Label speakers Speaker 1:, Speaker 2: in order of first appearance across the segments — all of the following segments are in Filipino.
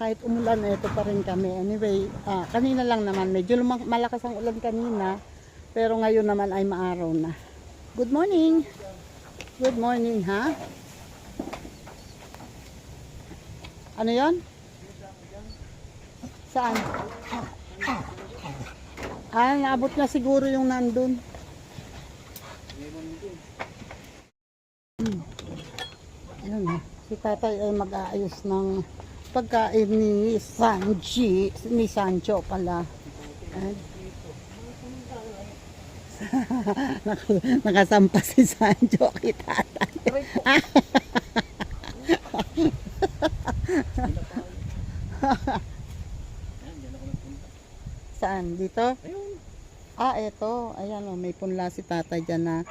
Speaker 1: kahit umulan, ito pa rin kami. Anyway, kanina lang naman, medyo malakas ang ulan kanina, pero ngayon naman ay maaraw na. Good morning! Good morning, ha? Ano yon? Saan? Naabot na siguro yung nandun. Ayun, si tatay ay mag-aayos ng pagkain ni Sancho pala. Nakasampa si Sancho kay tatay. Saan? Dito? Eto. Ayan, may punla si tatay dyan na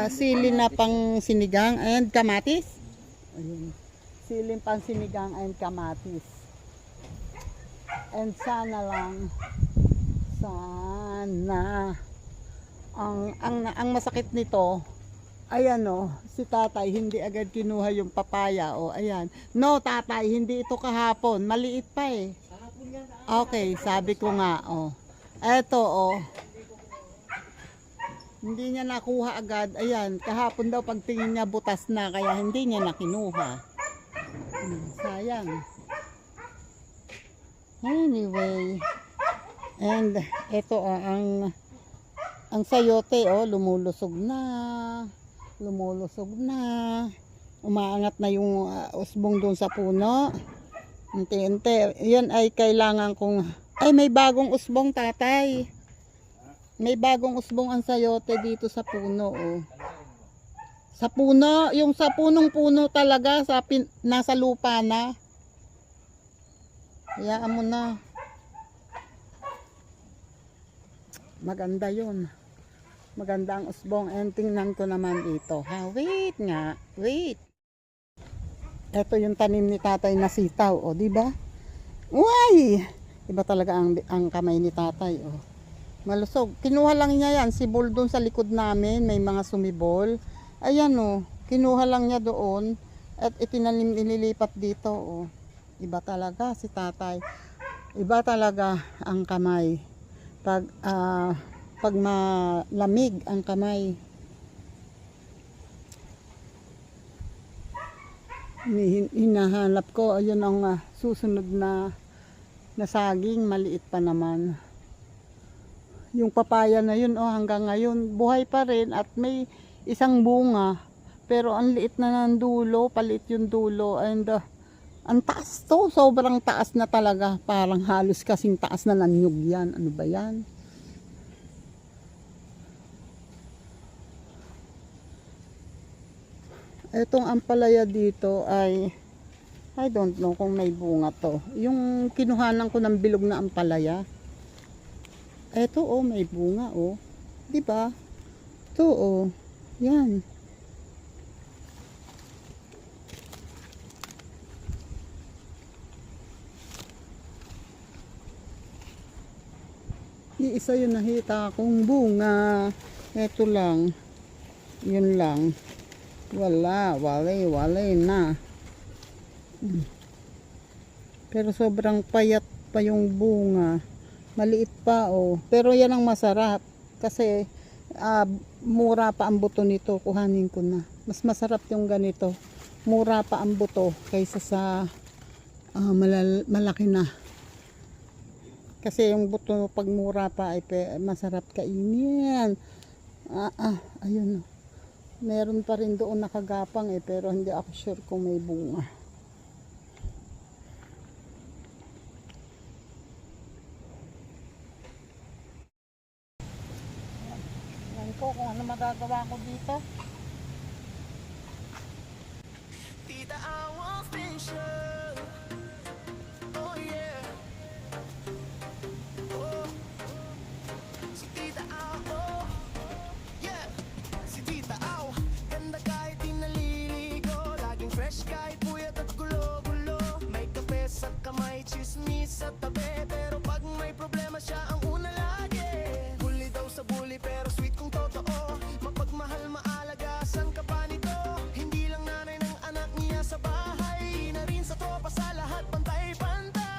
Speaker 1: sili na pang sinigang and kamatis. Ayun. Sili pang sinigang and kamatis. And sana ang masakit nito, ayan si tatay hindi agad kinuha yung papaya ayan. No tatay, hindi ito kahapon, maliit pa eh. Okay, sabi ko nga eto hindi niya nakuha agad, ayan, kahapon daw pagtingin niya butas na kaya hindi niya nakinuha. Sayang. Anyway, and ito ang sayote lumulusog na. Umaangat na yung usbong doon sa puno. Unti-unti. Yan ay kailangan kong may bagong usbong tatay. May bagong usbong ang sayote dito sa puno Sa puno, yung sa punong-puno talaga nasa lupa na. Hayaan mo na. Maganda yun. Maganda ang usbong. And tingnan ko naman dito. Wait nga. Wait. Ito yung tanim ni tatay na sitaw. Di ba? Uy! Iba talaga ang kamay ni tatay. Malusog. Kinuha lang niya yan. Sibol doon sa likod namin. May mga sumibol. Ayan Kinuha lang niya doon. At inililipat dito. Iba talaga si tatay. Iba talaga ang kamay. Pag malamig ang kamay. Hinahanap ko, ayun ang susunod na saging, maliit pa naman. Yung papaya na yun, hanggang ngayon buhay pa rin at may isang bunga. Pero ang liit na ng dulo, palit yung dulo, and ang taas to, sobrang taas na talaga. Parang halos kasing taas na ng nyug yan. Ano ba yan? Etong ampalaya dito ay I don't know kung may bunga to. Yung kinuhanan ko ng bilog na ampalaya. Eto may bunga Di ba? Ito Yan. Isa yung nakita kong bunga. Ito lang. Yun lang. Wala na. Pero sobrang payat pa yung bunga. Maliit pa Pero yan ang masarap. Kasi mura pa ang buto nito. Kuhanin ko na. Mas masarap yung ganito. Mura pa ang buto kaysa sa malaki na. Kasi yung buto pag mura pa ay masarap kainin. Ayun Meron pa rin doon nakagapang pero hindi ako sure kung may bunga. Yan ko kung ano magagawa ko dito. Tita, I want special. Oh yeah. Si Tita, yeah. Si Tita, ganda kahit di naliligo. Laging fresh kahit puyat at gulo-gulo. May kape sa kamay, chismis sa tabi. Pero pag may problema siya ang una lagi. Bully daw sa bully pero sweet kung totoo. Mapagmahal, maalaga, san ka pa nito? Hindi lang nanay ng anak niya sa bahay, na rin sa tropa, sa lahat pantay-pantay.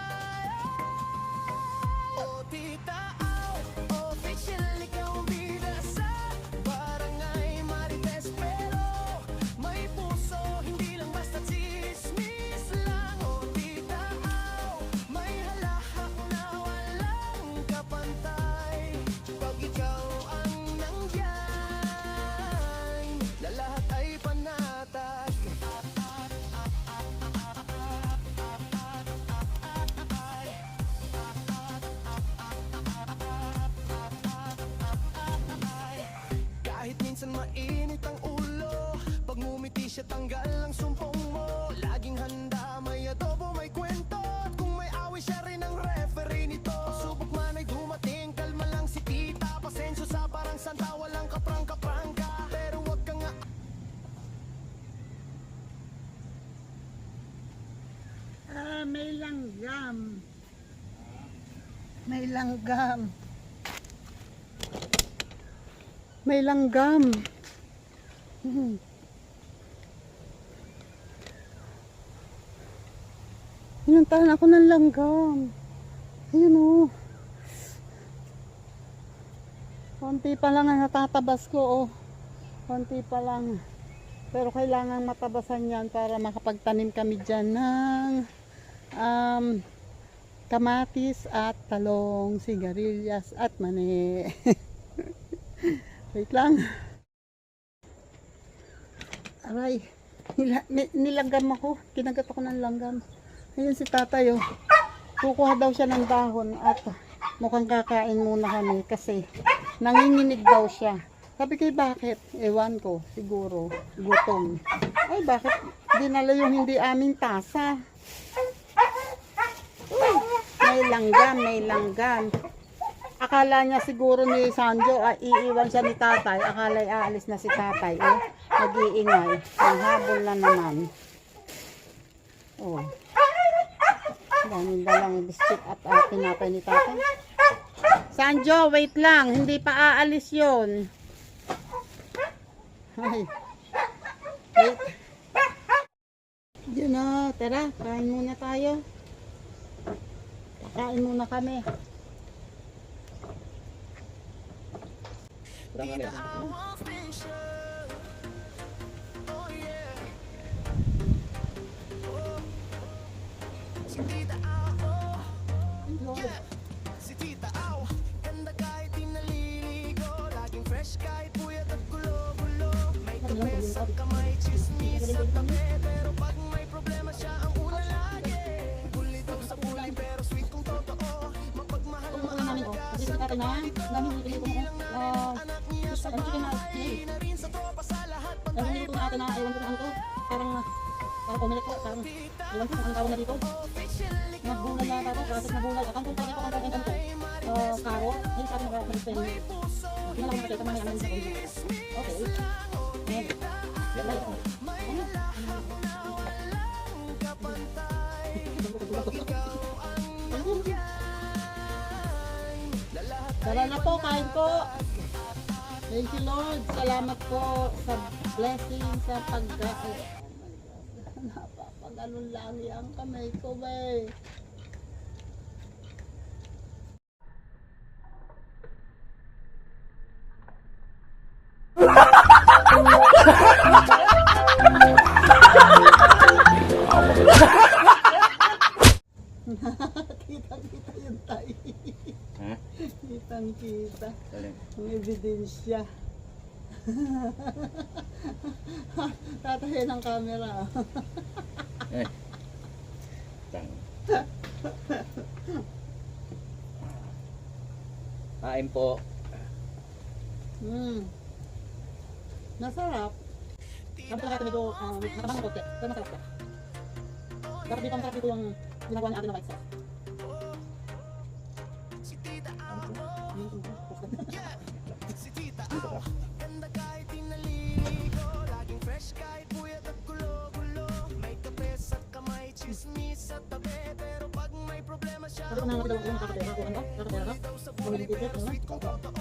Speaker 2: mainit ang ulo. Pag ngumiti siya tanggal ang sumpong mo. Laging handa, may adobo, may kwento. At kung may away siya rin ang referee nito. Subok man ay dumating, kalma lang si tita. Pasensyo sa parang santa, walang kaprang-kaprangka. Pero wag ka nga.
Speaker 1: May langgam. May langgam. May langgam. Pinuntahan ako ng langgam. Ayun o. Konti pa lang ang natatabas ko. Konti pa lang. Pero kailangan matabasan yan para makapagtanim kami dyan ng kamatis at talong, sigarilyas at mani. Wait lang. Aray, nilanggam ako. Kinagat ako ng langgam. Ayun si tatay oh. Kukuha daw siya ng dahon at mukhang kakain muna kami kasi nanginginig daw siya. Sabi ko, bakit? Ewan ko, siguro, gutom. Ay, bakit dinala yung hindi aming tasa? May langgam, may langgam. Akala niya siguro ni Sanjo, iiwan siya ni tatay. Akala aalis na si tatay. Eh, nag-iingay. Ang habol na naman. Oh. Daming dalang biscuit at pinapay ni tatay. Sanjo, wait lang. Hindi pa aalis yon. Ay. Wait. Yun na. Tara, kain muna tayo. Kain muna kami.
Speaker 2: Si Tita Au, ganda kahit di naliligo. Laging fresh kahit puyat at gulo-gulo. May kape sa kamay, chismis sa tabi. Pero pag may problema siya ang una lagi. Bulit daw sa kulay pero sweet kung totoo. Mapagmahal maalaga sa kapatid ko. Hindi lang anak niya sa bahay. Na rin sa tropa sa lahat pantay pa.
Speaker 3: Parang iwan ko ang tawag na dito. Nagbungal na ako, kasi nagbungal. Akang kung kaya ko ang tawag ko. Karo, ayun sa akin mag-spend. Hindi na lang nakita mga yaman sa kundi. Okay. Ayan. Yan lang.
Speaker 1: Tara na po, kain po. Thank you Lord. Salamat po sa blessing, sa pagkain. Napapag-alun lagi ang kamay ko, bay. Kitang-kita yung tayo.
Speaker 4: Ha?
Speaker 1: Kitang-kita.
Speaker 4: Galing.
Speaker 1: Ang ebidensya. Tatahin ang camera.
Speaker 4: Eh. Tang. Kain po.
Speaker 1: Masarap.
Speaker 3: Kapag natin ito, nakabang na konti. Pero masarap ka. Dapat dito ang sarap dito yung ginagawa ni Ate na white sauce.
Speaker 2: Si Tita Au, ganda kahit di naliligo. Laging fresh kahit puyat at gulo-gulo. May kape sa kamay, chismis sa tabi. Pero pag may problema siya
Speaker 3: Kasi kung nangyari daw yung kakapera ko, kakapera ka, mamilipit, ano?
Speaker 2: sweet kung totoo.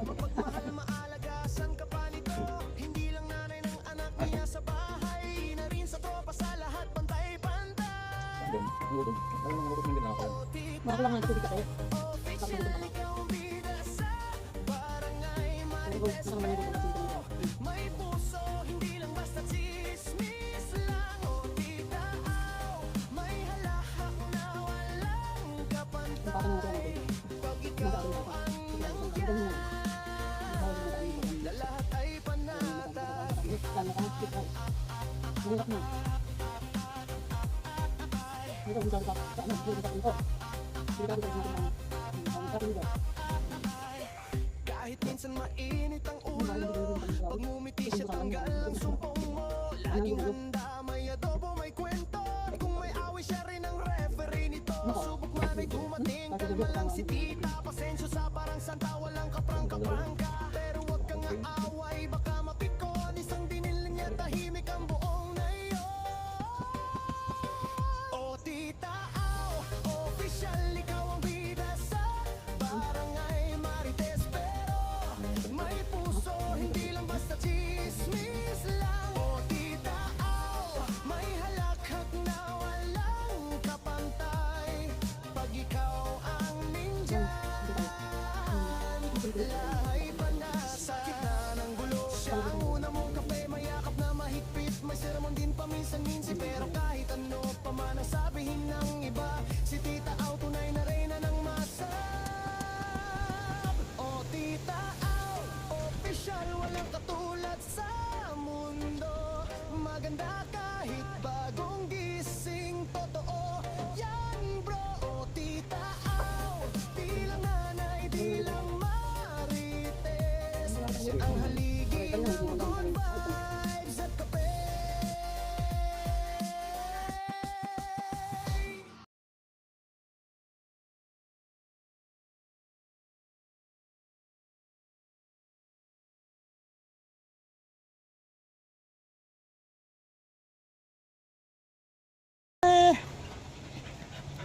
Speaker 2: Mapagmahal maalagasan ka pa nito. Hindi lang nanay ng anak niya sa bahay. Na rin sa tropa sa lahat pantay-pantay.
Speaker 4: Gutom. Ano nang gutom yung ginagawa?
Speaker 3: Mahal lang ng tubig kasi. Tapos gutom ka na.
Speaker 2: Ikaw bida sa barangay.
Speaker 3: Pero kung gusto naman yung gutom kasi ito.
Speaker 2: May puso, hindi lang basta chismis lang. O Tita Au, may halahak na walang
Speaker 3: Yung
Speaker 2: kapantay.
Speaker 3: pata natin natin.
Speaker 2: Pag
Speaker 3: Yung
Speaker 2: ikaw
Speaker 3: pata natin.
Speaker 2: ang
Speaker 3: Ito lang.
Speaker 2: na lahat ay panatag.
Speaker 3: Mahirap na. Dito kung saan ka, saan ang dito sa pinto. Dito kung saan ka, dito.
Speaker 2: Kahit minsan mainit ang ulo, pag ngumiti Laging handa, may adobo, may kwento. Kung may away, siya rin ang referee nito. Subok man ay dumating, kalma lang si tita. Pasensyo sa parang santa, walang kaprangka-prangka. Pero wag kang aaway, baka mapikon. Isang dinil niya, tahimik ang buong nayon. O tita, official, ikaw ang bida sa barangay Marites. Pero may puso, hindi lang basta chismis lang. O tita, may halakhak na walang kapantay. Pag ikaw ang nindyan, lahay pa na sa gitna ng gulo. Siya ang una mong kape, mayakap na mahigpit. May sermon din paminsan-minsan, pero kahit ano pa man ang sabihin ng iba, si tita Au tunay na reyna ng masab. O tita Au, official, walang katulad sa mundo. Maganda kahit bagong gising, totoo yan bro. O tita Au, di lang nanay, di lang marites. Ang haligi ng good vibes at kape.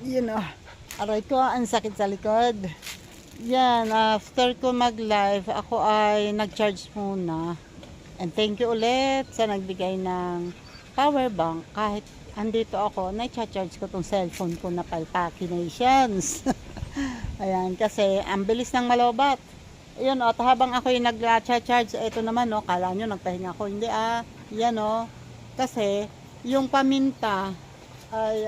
Speaker 1: Yun oh. Aray ko, ang sakit sa likod. Yan, after ko mag-live, ako ay nag-charge muna. And thank you ulit sa nagbigay ng power bank. Kahit andito ako, na-charge ko tong cellphone ko na palpakinations. Ayan, kasi ang bilis ng malobat. Ayun oh, habang ako yung nag-charge, ito naman oh, kala nyo nagpahinga ako. Hindi yan oh. Kasi yung paminta ay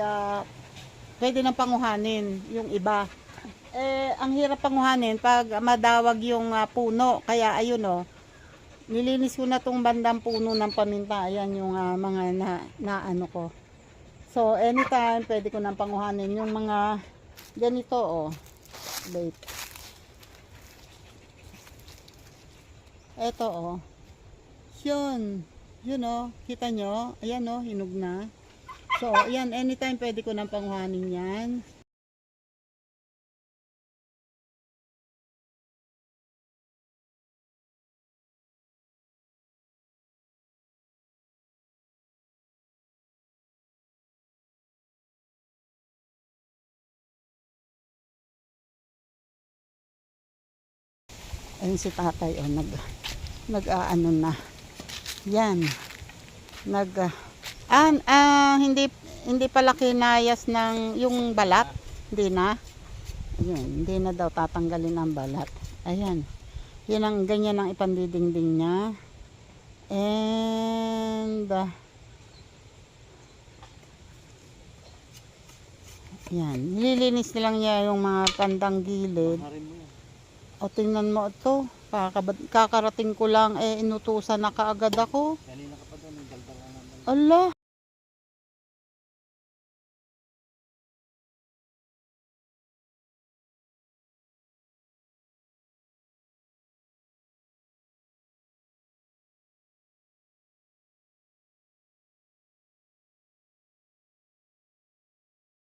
Speaker 1: pwede nang panguhanin yung iba. Ang hirap panguhanin pag madawag yung puno. Kaya ayun oh, nilinis ko na tong bandang puno ng paminta. Ayan yung mga na ano ko. So anytime pwede ko nang panguhanin yung mga ganito oh. Wait. Eto oh. Yun oh, kita nyo? Ayan oh, hinog na. So, ayan, anytime pwede ko nang panguhanin yan. Ayun si tatay, oh, nag-aano na. Yan. Hindi pala kinayas ng yung balat. Hindi na. Ayun, hindi na daw tatanggalin ang balat. Ayan. Yan ang ganyan ang ipandidingding niya. And yan, nililinis nilang niya yung mga pandang gilid. O tingnan mo ito, kakarating ko lang, inutusan na kaagad ako.
Speaker 4: Kanina ka pa doon, may daldala naman.
Speaker 1: Allah.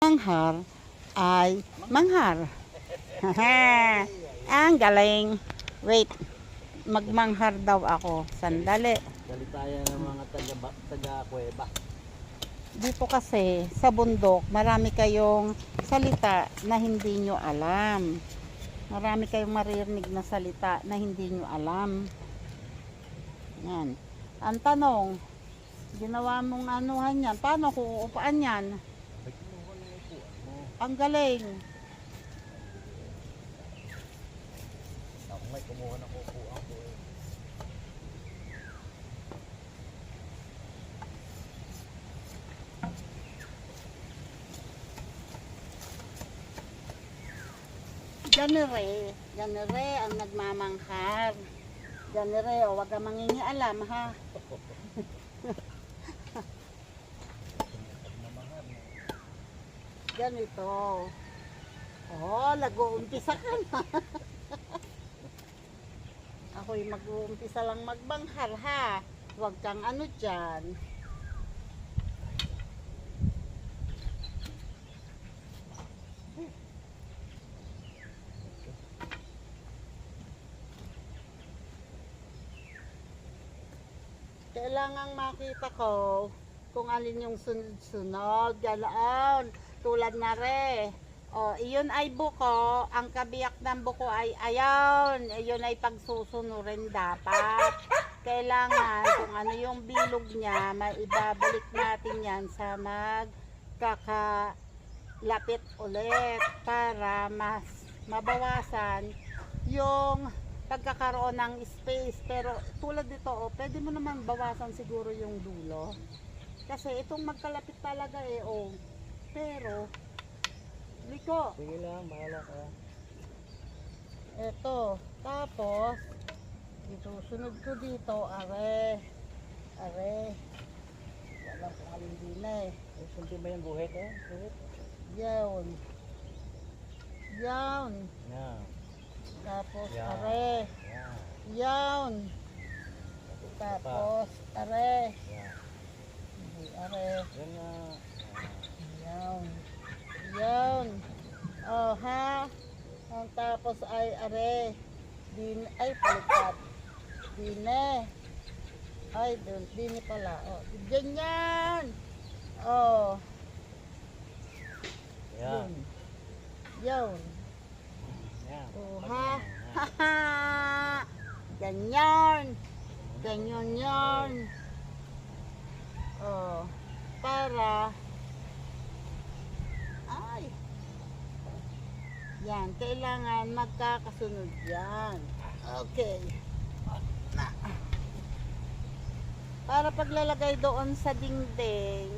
Speaker 1: Manghar ay manghar. Ang galing. Wait, magmanghar daw ako. Sandali.
Speaker 4: Dali tayo ng mga taga-kuweba.
Speaker 1: Dito kasi sa bundok, marami kayong salita na hindi nyo alam. Marami kayong maririnig na salita na hindi nyo alam. Yan. Ang tanong, ginawa mong anuhan yan, paano kung uupaan yan? Ang galing.
Speaker 4: Ako may kumuha ng upuan ko eh.
Speaker 1: Ganire ang nagmamanghar. Ganire, o wag ka mangingialam ha. Ganito. Oh, nag-uumpisa ka na. Ako'y mag-uumpisa lang magbanghar ha. Huwag kang ano dyan. Kailangan makita ko kung alin yung sunod-sunod. Ganoon. Tulad na re. O, iyon ay buko. Ang kabiyak ng buko ay ayon. Iyon ay pagsusunurin dapat. Kailangan kung ano yung bilog niya, maibabalik natin yan sa magkakalapit ulit para mas mabawasan yung pagkakaroon ng space. Pero tulad dito, oh, pwede mo naman bawasan siguro yung dulo. Kasi itong magkalapit talaga eh, oh. Pero, liko.
Speaker 4: Sige lang, bahala ka.
Speaker 1: Ito. Tapos, isusunod ko dito, are. Wala kung alin din eh.
Speaker 4: Eh, sunti ba yung guhit eh? Guhit?
Speaker 1: Yan. Yan.
Speaker 4: Yan.
Speaker 1: Tapos,
Speaker 4: Yan.
Speaker 1: are.
Speaker 4: Yan.
Speaker 1: Yan. Tapos, are.
Speaker 4: Yan.
Speaker 1: Are.
Speaker 4: Yan nga.
Speaker 1: Yan. Yan. Oh, ha? Ang tapos ay are. Ay, palikat. Dine. Ay, dine pala. Oh, ganyan. Oh,
Speaker 4: Yan.
Speaker 1: yun.
Speaker 4: Yan.
Speaker 1: Oh,
Speaker 4: Pag-
Speaker 1: ha?
Speaker 4: yan.
Speaker 1: Haha. Ganyan. Ganyan yan. Oh, para ay. Yan, kailangan magkakasunod yan. Okay. Na. Para paglalagay doon sa dingding,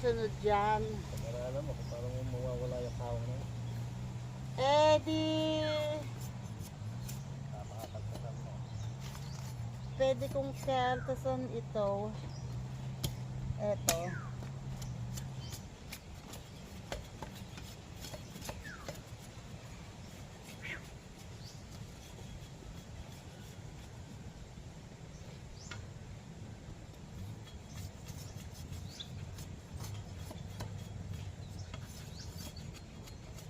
Speaker 1: sunod yan.
Speaker 4: Para alam mo, kung parang mawawala yung tao na yun.
Speaker 1: Eh di,
Speaker 4: Makakagpasan mo.
Speaker 1: pwede kong kaltasan ito. Eto.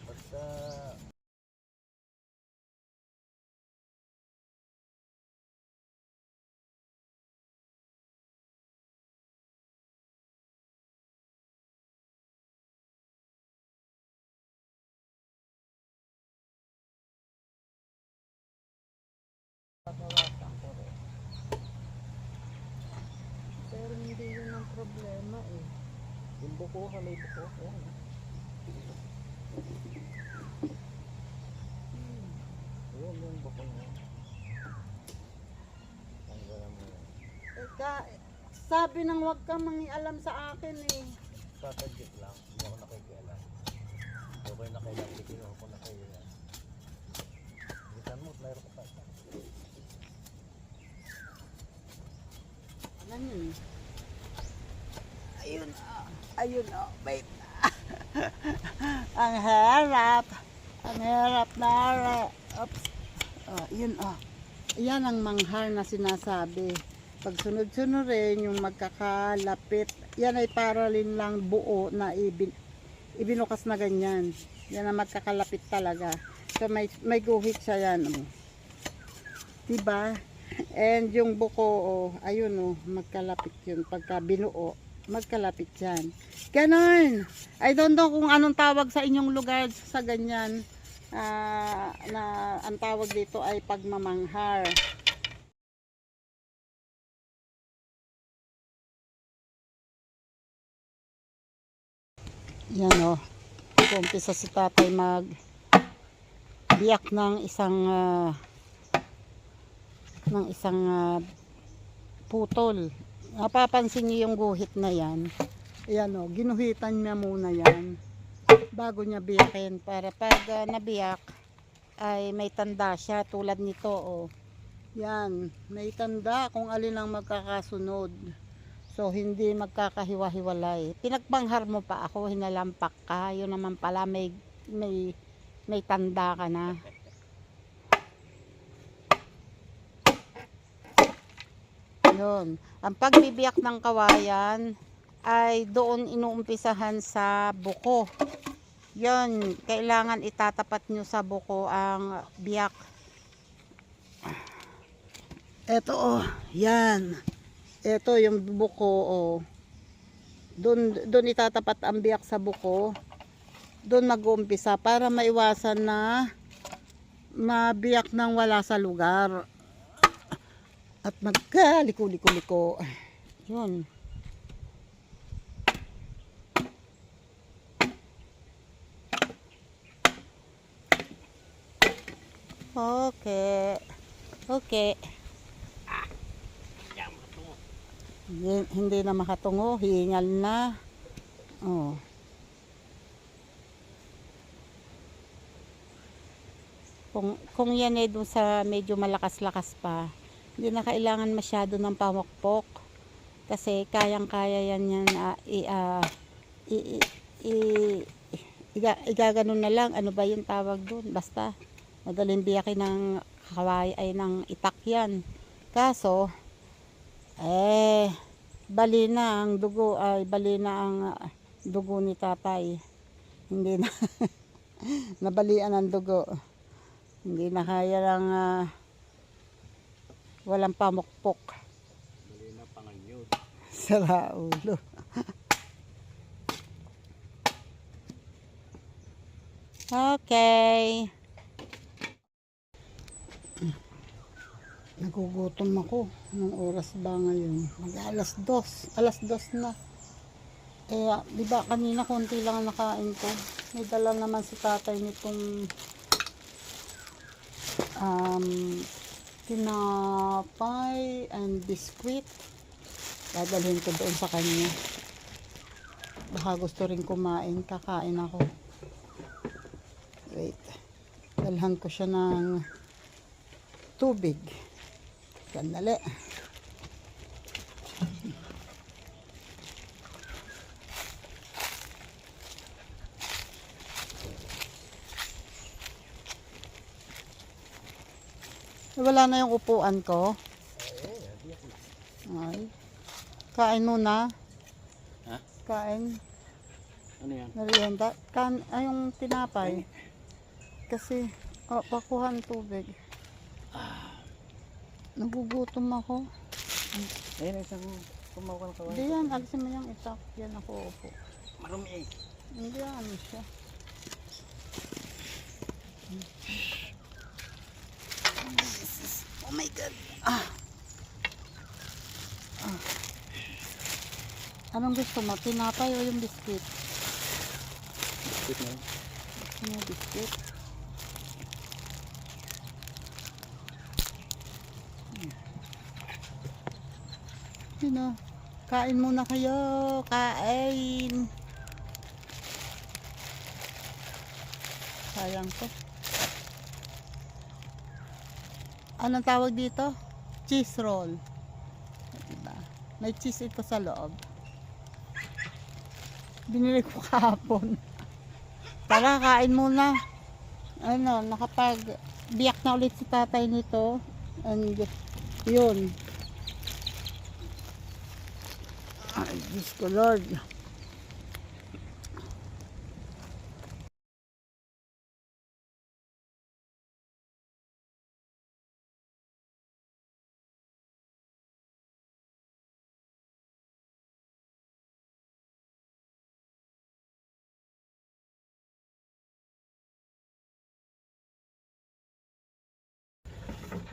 Speaker 4: Basta
Speaker 1: Babawasan ko rin. Pero hindi yun ang problema eh.
Speaker 4: yung buko, may buko. Yan. Yun yung buko niya. Tanggalan mo yan.
Speaker 1: Teka, sabi nang huwag kang mangialam sa akin eh.
Speaker 4: Sasadjik lang. Hindi ako nakikialam. Okay na kailang kikinuha ko na kayo yan. Bisan mo, mayroon ka pa.
Speaker 1: Alam yun eh. Ayun oh. Ayun oh. Wait. Ang harap. Ang harap na harap. Oops. Oh, yun oh. Yan ang manghar na sinasabi. Pag sunod-sunod rin yung magkakalapit. Yan ay paralin lang buo na ibinukas na ganyan. Yan ang magkakalapit talaga. So may guhit siya yan. Oh. Diba? And yung buko, oh, ayun oh, magkalapit yun. Pagka binuo, magkalapit yan. Ganon! I don't know kung anong tawag sa inyong lugar sa ganyan. Na ang tawag dito ay pagmamanghar. Yan oh. Umpisa si tatay biyak ng isang putol. Napapansin niyo yung guhit na yan. Ayan o, ginuhitan niya muna yan bago niya biyakin para pag nabiyak ay may tanda siya tulad nito o. Yan, may tanda kung alin ang magkakasunod. So hindi magkakahiwa-hiwalay. Pinagpanghar mo pa ako, hinalampak ka. Yun naman pala may tanda ka na. Yun. Ang pagbibiyak ng kawayan ay doon inuumpisahan sa buko. Yun, kailangan itatapat nyo sa buko ang biyak. Eto oh, yan. Eto yung buko oh. Doon itatapat ang biyak sa buko. Doon mag-uumpisa para maiwasan na mabiyak nang wala sa lugar. At magkaliko-liko-liko. Yun. Okay. Okay. Hindi na makatungo, hingal na. Oh. Kung yan eh dun sa medyo malakas-lakas pa, hindi na kailangan masyado ng pamukpok. Kasi kayang-kaya yan igaganon na lang. Ano ba yung tawag dun? Basta, madaling biyakin ng kaway ay ng itak yan. Kaso, bali na ang dugo ni tatay. Hindi na nabalian ang dugo. Hindi na kaya lang walang pamukpok.
Speaker 4: Bali na panganyod.
Speaker 1: Sara ulo. Okay. Nagugutom ako. Anong oras ba ngayon? Mag-alas 2. Alas 2 na. Di ba kanina konti lang ang nakain ko. May dala naman si tatay nitong tinapay and biscuit. Dadalhin ko doon sa kanya. Baka gusto rin kumain. Kakain ako. Wait. Dalhan ko siya ng tubig. Sandali. Wala na yung upuan ko. Ay. Kain muna.
Speaker 4: Ha?
Speaker 1: Kain.
Speaker 4: Ano yan?
Speaker 1: Merienda. Yung tinapay. Kasi, pakuhan tubig. Nagugutom ako.
Speaker 4: Ayun, isang kumawa ng kaway.
Speaker 1: Hindi yan, alisin mo yung itak. Yan ako upo.
Speaker 4: Marumi eh.
Speaker 1: Hindi ano siya. Oh my God. Anong gusto mo? Tinapay o yung biscuit?
Speaker 4: Biscuit na yun.
Speaker 1: Ano biscuit? Yun. Kain muna kayo. Kain. Sayang to. Anong tawag dito? Cheese roll. Diba? May cheese ito sa loob. Binili ko kahapon. Tara, kain muna. Ano, biyak na ulit si tatay nito. And yun. Ay, Diyos ko Lord.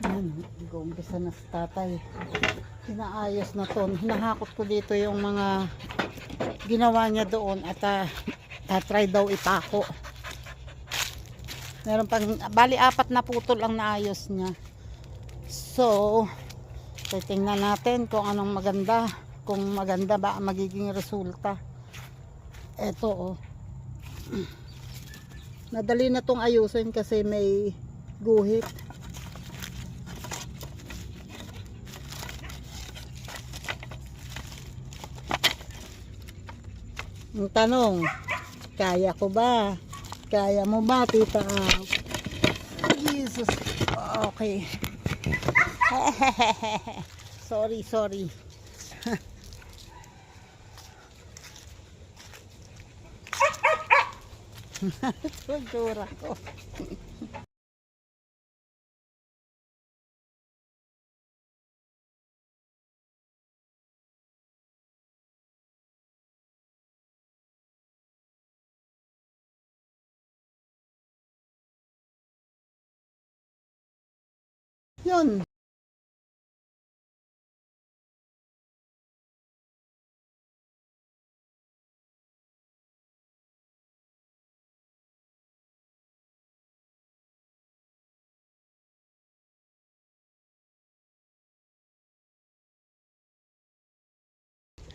Speaker 1: Ayan, nag-uumpisa na si tatay. Hinaayos na to. Hinahakot ko dito yung mga ginawa niya doon at try daw ipako. Meron pang, bali 4 na putol ang naayos niya. So, titingnan natin kung anong maganda. Kung maganda ba ang magiging resulta. Eto oh. Madali na tong ayusin kasi may guhit. Ang tanong, kaya ko ba? Kaya mo ba, tita? Jesus. Okay. Sorry. Tsura ko. Yun.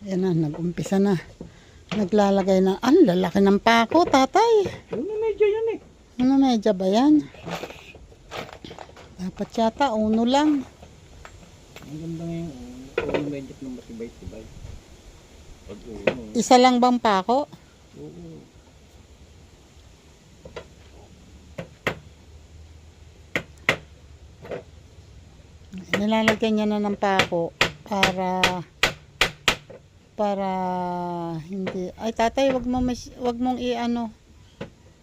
Speaker 1: Ayan na, nag-umpisa na. Naglalagay na. Ang lalaki ng pako, tatay.
Speaker 4: Ano medyo yun eh?
Speaker 1: Ano, medya ba yan? Dapat yata, uno lang.
Speaker 4: Ang ganda nga yung medyo ng matibay-tibay. Pag uno.
Speaker 1: Isa lang bang pako?
Speaker 4: Oo.
Speaker 1: Nilalagyan niya na ng pako para hindi. Ay tatay, wag mong i-ano.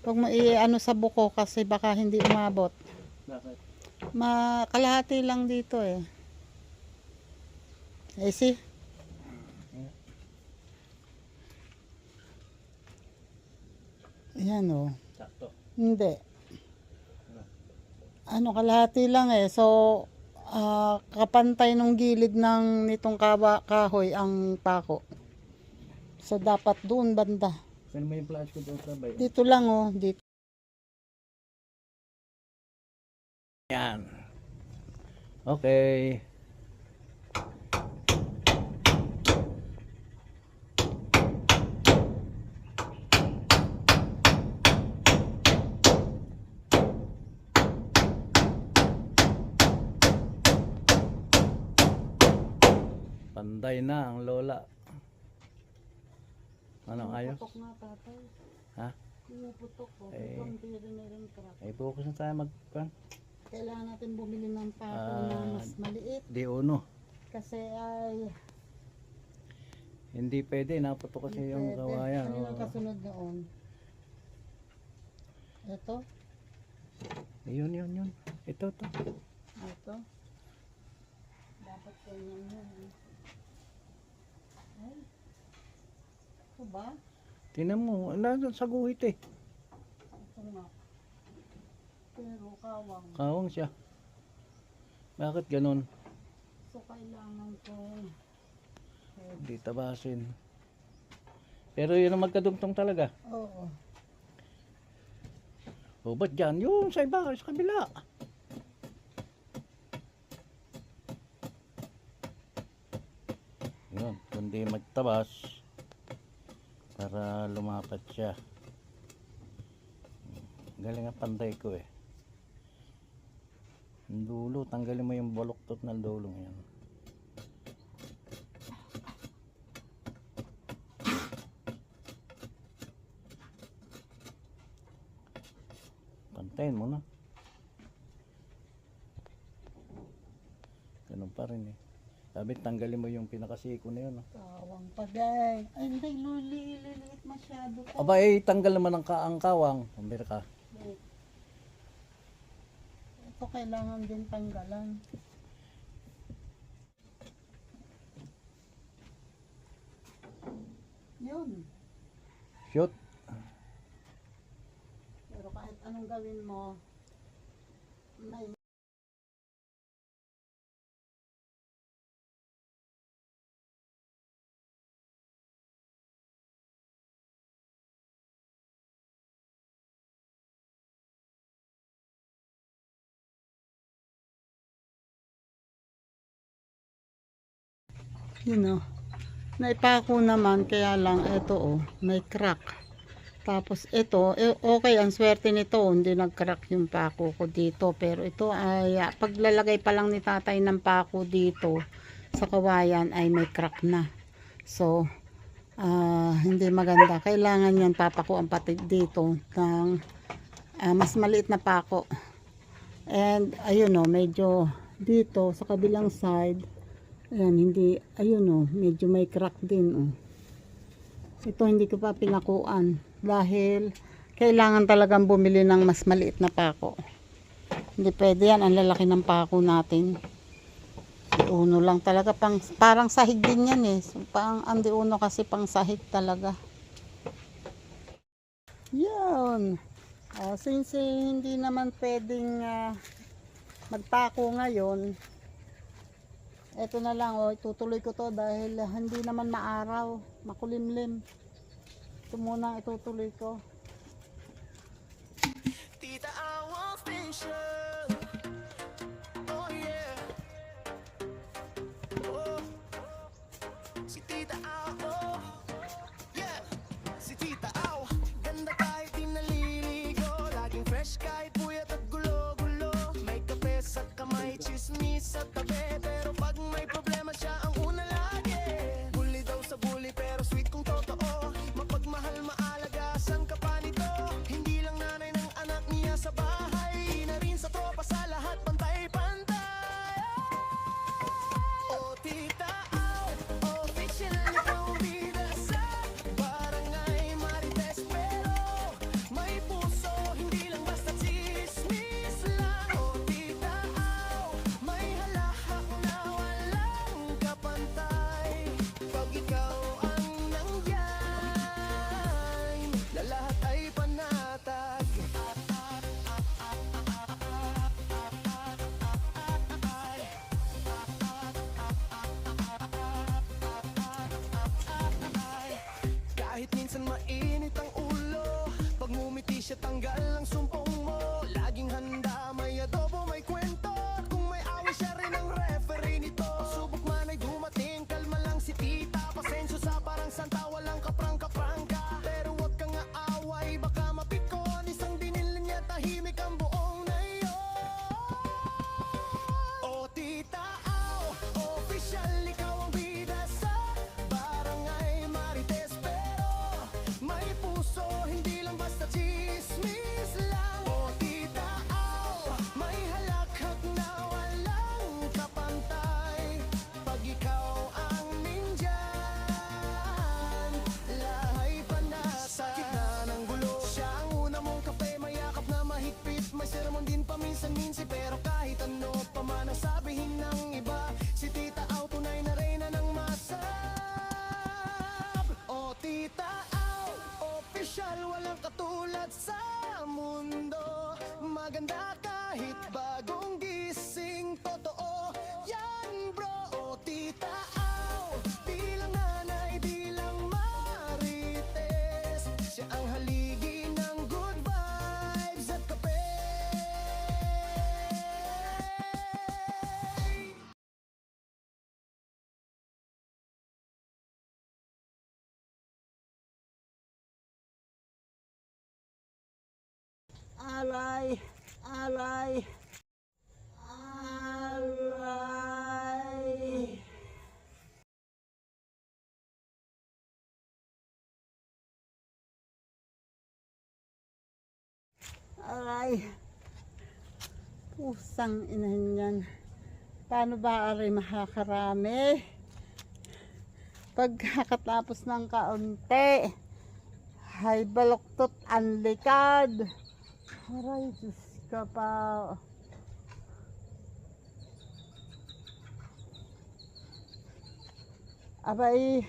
Speaker 1: Wag mo i-ano sa buko kasi baka hindi umabot.
Speaker 4: Bakit?
Speaker 1: Kalahati lang dito eh. Eh see? Ayan oh.
Speaker 4: Sakto.
Speaker 1: Hindi. Ano, kalahati lang eh. So, kapantay nung gilid ng nitong kahoy ang pako. So, dapat doon banda.
Speaker 4: Saan mo yung flash ko doon sa bayo?
Speaker 1: Dito lang oh. Dito.
Speaker 4: Yan. Okay. Panday na ang lola. Ano ayos?
Speaker 1: Putok nga tatay.
Speaker 4: Ha?
Speaker 1: Putok ko.
Speaker 4: Eh.
Speaker 1: Hindi rin crack.
Speaker 4: Ay focus na tayo magpan.
Speaker 1: Kailangan natin bumili ng pako na mas maliit.
Speaker 4: Di uno.
Speaker 1: Kasi ay
Speaker 4: Hindi pwede, naputo kasi yung
Speaker 1: pwede.
Speaker 4: kawayan.
Speaker 1: Ano yung
Speaker 4: Oo.
Speaker 1: kasunod noon? Ito?
Speaker 4: Yun. Ito to.
Speaker 1: Ito? Dapat ganyan yun. Ay. Ito ba?
Speaker 4: Tingnan mo, nandun sa guhit eh.
Speaker 1: Ito nga. Pero kawang.
Speaker 4: Kawang siya. Bakit ganun?
Speaker 1: So kailangan ko.
Speaker 4: Hindi tabasin. Pero yun ang magkadugtong talaga.
Speaker 1: Oo.
Speaker 4: O ba't dyan? Yun, sa iba, sa kabila. Yun, kundi magtabas para lumapat siya. Galing ang panday ko eh. Ang dulo, tanggalin mo yung baluktot ng dulong yan. Pantayin mo na. Ganun pa rin eh. Sabi, tanggalin mo yung pinakasiko na yun.
Speaker 1: Kawang pagay. Ay hindi, liliit masyado.
Speaker 4: Aba eh, tanggal naman ang kawang. Pambira ka.
Speaker 1: Ito kailangan din tanggalan. Yun.
Speaker 4: Shoot.
Speaker 1: Pero kahit anong gawin mo, may you know, naipako naman kaya lang ito oh, may crack. Tapos ito, okay, ang swerte nito, hindi nag-crack yung pako ko dito. Pero ito ay, paglalagay pa lang ni tatay ng pako dito sa kawayan ay may crack na. So, hindi maganda. Kailangan yan papakuan pati dito ng mas maliit na pako. And, ayun o, medyo dito sa kabilang side, ayan, hindi, ayun o, medyo may crack din o. Ito hindi ko pa pinakuan dahil kailangan talagang bumili ng mas maliit na pako. Hindi pwede yan, ang lalaki ng pako natin. Uno lang talaga, parang sahig din yan eh. So, ang di uno kasi pang sahig talaga. Yan. Since hindi naman pwedeng magtako ngayon. Eto na lang, oh, itutuloy ko to dahil hindi naman maaraw, makulimlim. Ito muna ang itutuloy ko.
Speaker 2: Tita Awa official. Oh yeah. Oh. Si Tita Aw, oh. Yeah. Si Tita Aw, ganda kahit di naliligo. Laging fresh kahit puyat at gulo-gulo. May kape sa kamay, chismis sa tabi. Pero pag may problema siya ang una lagi. Bully daw sa bully pero sweet kung totoo. Mapagmahal, maalagasan ka pa nito. Hindi lang nanay ng anak niya sa bahay, na rin sa tropa, sa lahat pantay-pantay. Oh Tita Aw, official ikaw bida sa barangay Marites. Pero may puso, hindi lang basta chismis lang. Oh Tita Aw, may halahak na walang kapantay. Pag ikaw ang nandyan, na lahat ay panatag. Kahit minsan mainit ang ulo, pag ngumiti siya tanggal ang sumpong mo. Laging handa, may adobo, may kwento. At kung may away siya rin ang referee nito. Subok man ay dumating, kalma lang si tita. Pasensyo sa parang santa, walang kaprang-kaprangka. Pero wag kang aaway, baka mapikon. Isang dinil niya, tahimik ang buong nayon. Oh Tita Aw, official ikaw ang bida sa barangay Marites. Pero may puso, hindi lang basta chismis lang. Oh Tita Aw, may halakhak na walang kapantay. Pag ikaw ang nindyan, lahay panatag. Sa gitna ng gulo, siya ang una mong kape. Mayakap na mahigpit, may sermon din paminsan-minsi. Pero kahit ano pa man ang sabihin ng iba, si Tita Aw tunay na reyna ng masab. Oh Tita Aw, official, walang katulad sa mundo. Maganda kahit bagong gising, totoo yan bro. Oh Tita Aw, di lang nanay, di lang marites. Siya ang haligi ng good vibes at kape.
Speaker 1: Alay, alay, alay. Alay. Pusang inahin yan. Paano ba aray makakarami? Pagkatapos ng kaunti, hay baloktot ang likad. Aray, Diyos ka pa. Abay,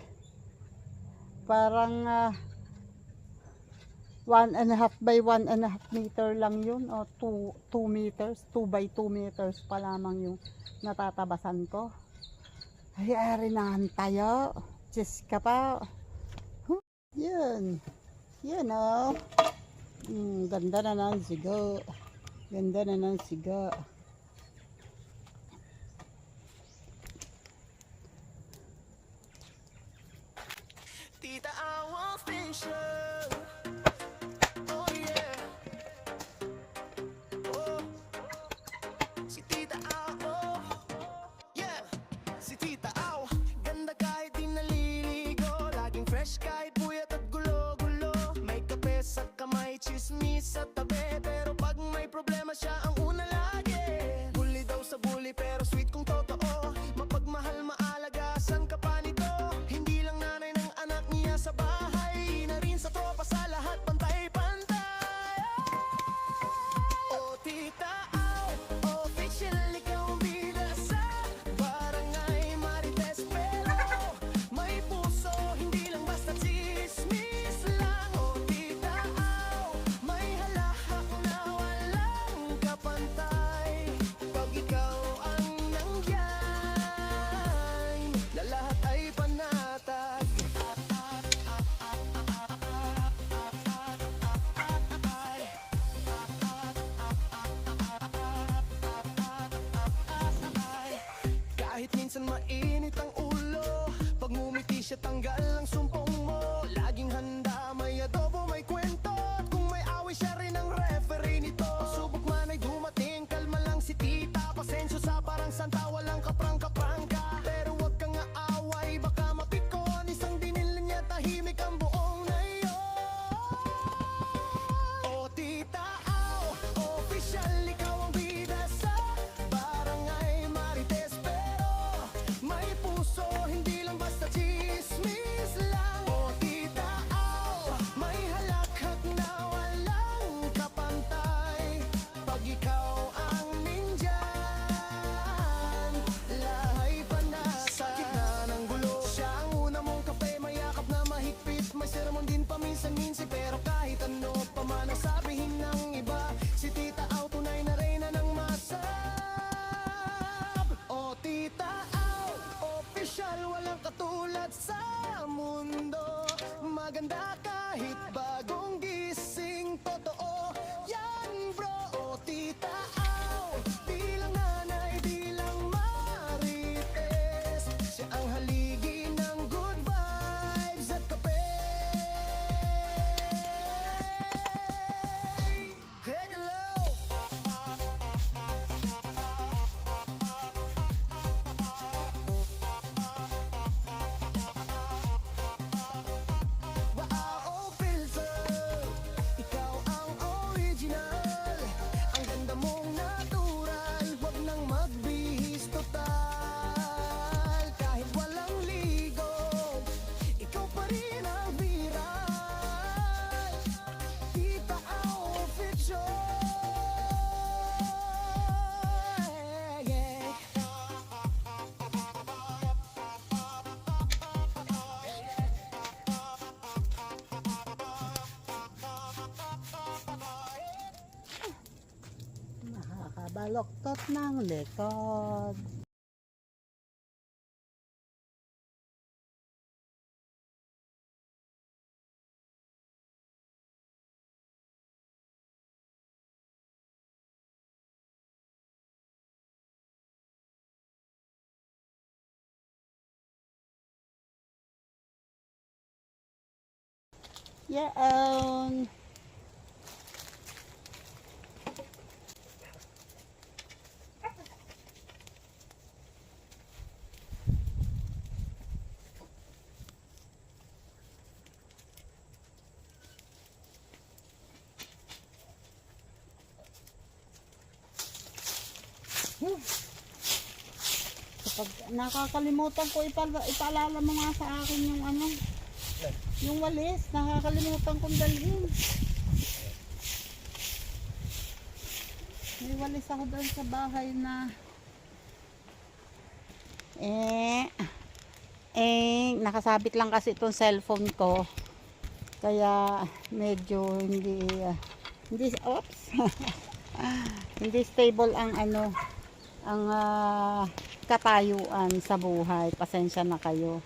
Speaker 1: parang 1.5 by 1.5 meter lang yun, o 2 meters, 2 by 2 meters pa lamang yung natatabasan ko. Ay, ari nahan tayo. Diyos ka pa. Yun. Yun, o. Ganda na ng sigo. Ganda na ng sigo.
Speaker 2: Tita Aw official. Oh yeah. Oh. Si Tita Aw, oh. Yeah. Si Tita Aw, ganda kahit di naliligo. Laging fresh kahit puyat at gulo-gulo. May kape sa kamay, chismis sa tabi. Pero pag may problema siya ang una lagi. Bully daw sa bully pero sweet kung totoo. Mapagmahal, maalagasan ka pa nito. Hindi lang nanay ng anak niya sa bahay, na rin sa tropa. mainit ang ulo. Pag ngumiti siya tanggal ang sumpong mo. Laging handa, may adobo, may kwento. At kung may away siya rin ang referee nito. Subok man ay dumating, kalma lang si tita. Pasensyo sa parang santa, walang kaprang-kaprangka. Pero wag kang aaway, baka mapikon. Isang dinil niya, tahimik ang buong nayon. O tita, official, ikaw ang bida sa barangay Marites. Pero may puso, hindi lang basta chismis lang. O tita, may halakhak na walang kapantay. Pag ikaw ang nindyan, lahay panasa. Sa gitna ng gulo, siya ang una mong kape. Mayakap na mahigpit, may sermon din paminsan-minsan. Pero kahit ano pa man ang sabihin ng iba, si tita Au tunay na reyna ng masab. O tita Au, official, walang katulad sa mundo. Maganda kahit bagong gising, totoo yan bro. O tita Au, di lang nanay, di lang marites. Siya ang haligi ng good vibes at kape. Hello! Wow, filter, ikaw ang original. Ang ganda mong natural, wag nang magbihis total. Kahit walang ligo, ikaw pa rin ang viral. Tita Au official. Yeah.
Speaker 1: Nakakabaloktot ng likod. Yaon. Kapag nakakalimutan ko, ipaalala mo nga sa akin yung ano, yung walis, nakakalimutan kong dalhin. May walis ako doon sa bahay na nakasabit lang kasi itong cellphone ko. Kaya medyo hindi oops. Hindi stable ang ano, ang katayuan sa buhay. Pasensya na kayo.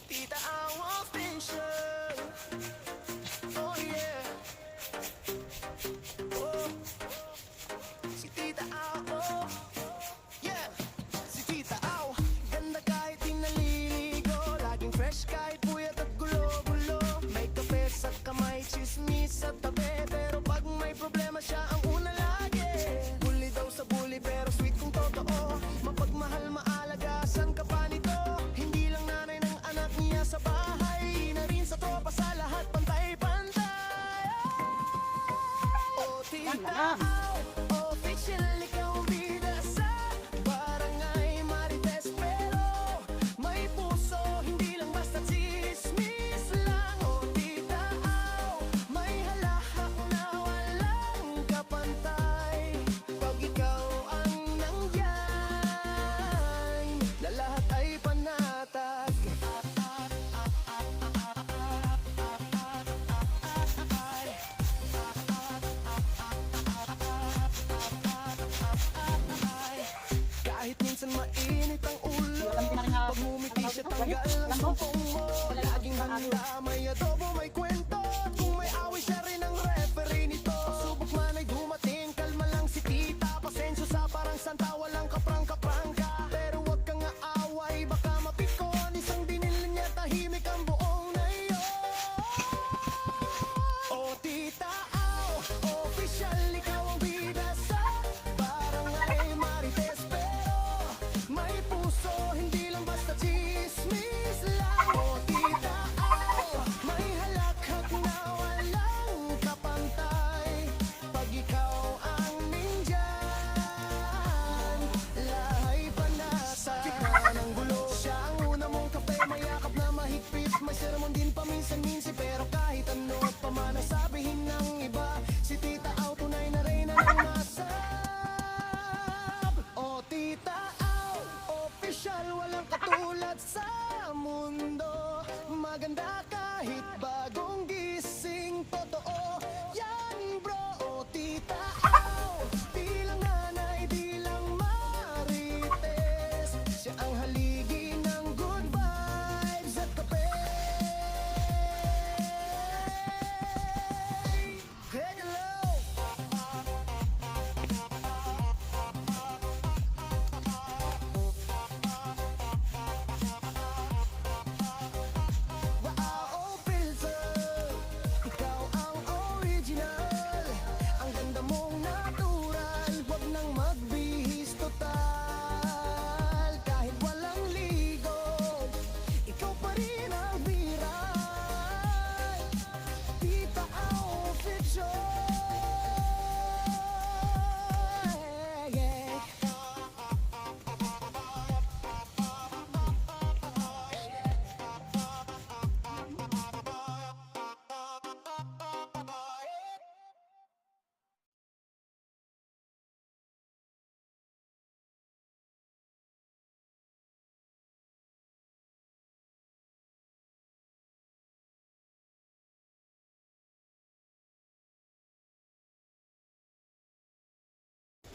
Speaker 2: Tita Au official. Oh yeah. Oh. Si Tita Au, oh. Yeah. Si Tita Au, ganda kahit di naliligo. Laging fresh kahit puyat at gulo-gulo. May kape sa kamay, chismis sa tabi. Pero pag may problema siya ang una lagi. Bully daw sa bully pero sweet kung totoo. Mapagmahal, maalagasan ka pa nito. Hindi lang nanay ng anak niya sa bahay, na rin sa tropa, sa lahat pantay-pantay. O tita Au, official, ikaw ang bida sa barangay Marites. Pero may puso, hindi lang basta chismis lang. O tita Au, may halahak na walang kapantay. Pag ikaw ang nandyan, na lahat ay panatag. Kahit minsan mainit ang ulo, pag ngumiti siya tanggal ang sumpong mo. Laging handa, may adobo, may kwento. At kung may away siya rin ang referee.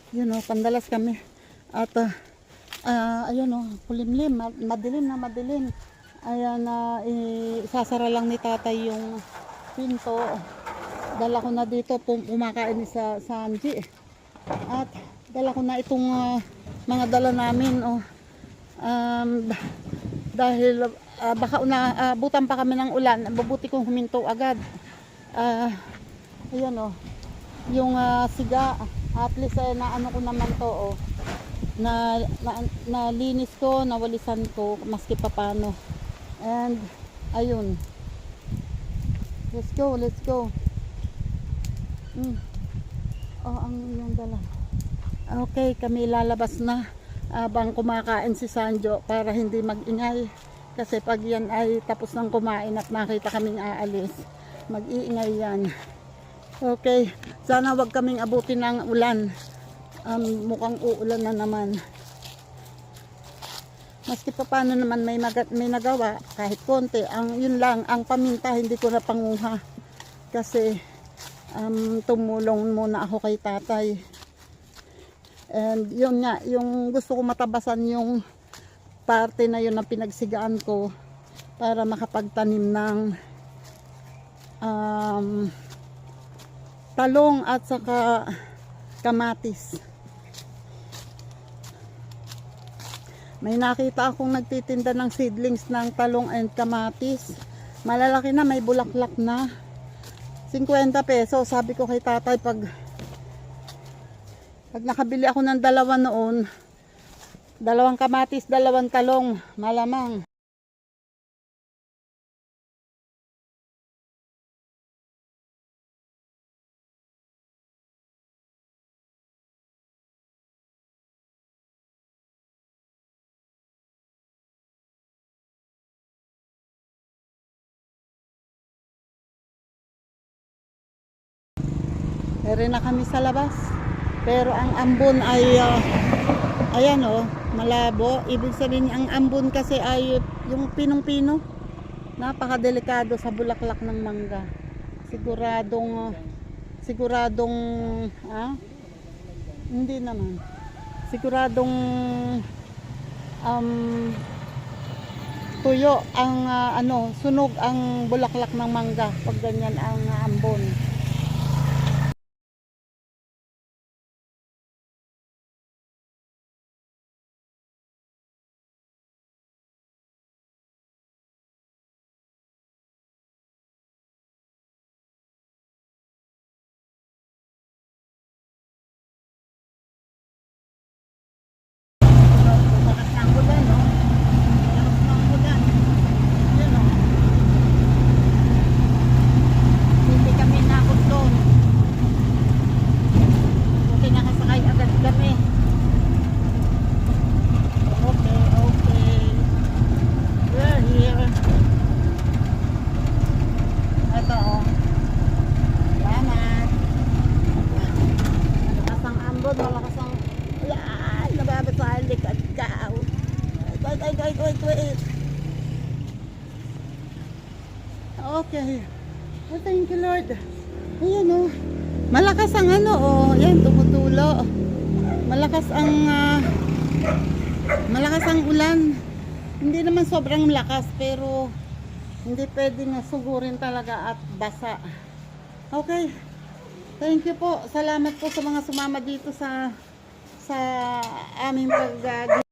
Speaker 1: Yun o, pandalas kami. At ayun o, kulimlim, madilim na madilim. Ayan na, isasara lang ni tatay yung pinto. Dala ko na dito, kumakain sa Sanji. At dala ko na itong mga dala namin. Dahil baka butan pa kami ng ulan, mabuti kong huminto agad. Ayan o, yung siga, at least naano ko naman to o. Na linis ko, nawalisan ko maski papano. And ayun, let's go. Ang yung dala. Okay, kami lalabas na habang kumakain si Sanjo para hindi mag-ingay, kasi pag yan ay tapos ng kumain at nakita kaming aalis, mag-iingay yan. Okay, sana wag kaming abutin ng ulan. Mukhang uulan na naman. Maski pa paano naman may nagawa kahit konti. Yun lang, ang paminta hindi ko na panguha kasi tumulong muna ako kay tatay. And yun nga, yung gusto ko matabasan yung parte na yun na pinagsigaan ko para makapagtanim ng talong at saka kamatis. May nakita akong nagtitinda ng seedlings ng talong and kamatis. Malalaki na, may bulaklak na. 50 pesos. Sabi ko kay tatay, pag nakabili ako ng dalawa noon, 2 kamatis, 2 talong, malamang. Ere na kami sa labas. Pero ang ambon ay ayan o, malabo. Ibig sabihin ang ambon kasi ay yung pinong-pino. Napakadelikado sa bulaklak ng mangga. Siguradong hindi naman. Siguradong tuyo ang sunog ang bulaklak ng mangga pag ganyan ang ambon. Wait. Okay. Oh, thank you, Lord. Ayan o. Malakas ang ayan, tumutulo. Malakas ang ulan. Hindi naman sobrang malakas, pero hindi pwedeng sugurin talaga at basa. Okay. Thank you po. Salamat po sa mga sumama dito sa aming pag